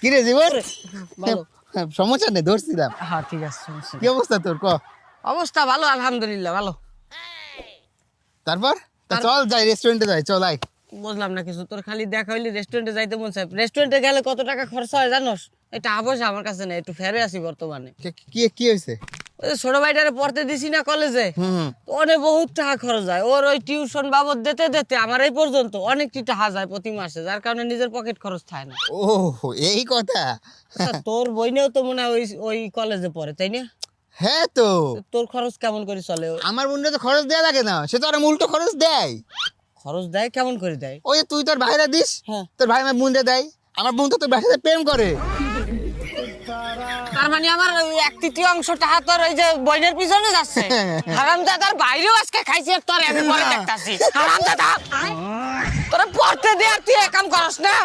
কি রে জীবন? ভালো। সমস্যা নেই, ধরছিলাম। হ্যাঁ ঠিক আছে, সমস্যা কি নেই। অবস্থা তোর, ক? অবস্থা ভালো, আলহামদুলিল্লাহ ভালো। তারপর চল যাই, রেস্টুরেন্টে যাই, চল আয়। বুঝলাম না কিছু, তোর খালি দেখা হইলে রেস্টুরেন্টে যাইতে মন চায়। রেস্টুরেন্টে গেলে কত টাকা খরচা হয় জানোস? এটা অবশ্যই আমার কাছে নেই, একটু ফেরে আসি বর্তমানে। কি কি হয়েছে? ওই যে ছোট ভাইটারে পড়তে দিছি না কলেজে, হুম। তো অনেক বহুত টাকা খরচ হয় ওর। ওই টিউশন বাবদ দিতে দিতে আমার এই পর্যন্ত অনেকটি টাকা যায় প্রতি মাসে, যার কারণে নিজের পকেট খরচ থাকে না। ও, এই কথা। আচ্ছা, তোর বইনেও তো মনে হয় ওই ওই কলেজে পড়ে, তাই না? হ্যাঁ তো। তো তোর খরচ কেমন করে চলে? আমার বোনটা তো খরচ দেয়া লাগে না, সে তো আর উল্টো খরচ দেয়। খরচ দেয় কেমন করে দেয়? ওই যে তুই তোর ভাইরা দিস, হ্যাঁ। তোর ভাই আমার বোনটা দেয়। আমার বোন তো তোর ভাইয়ের সাথে প্রেম করে। তার মানে আমার ওই 1/3 টাকা তোর ওই যে বইনের পিছনে যাচ্ছে। হারামজাদার বাইরেও আজকে খাইছি, আর তোর আমি পরে দেখতাছি। হারামজাদা, তোরা পড়তে দে আর তুই এক কাম করস না।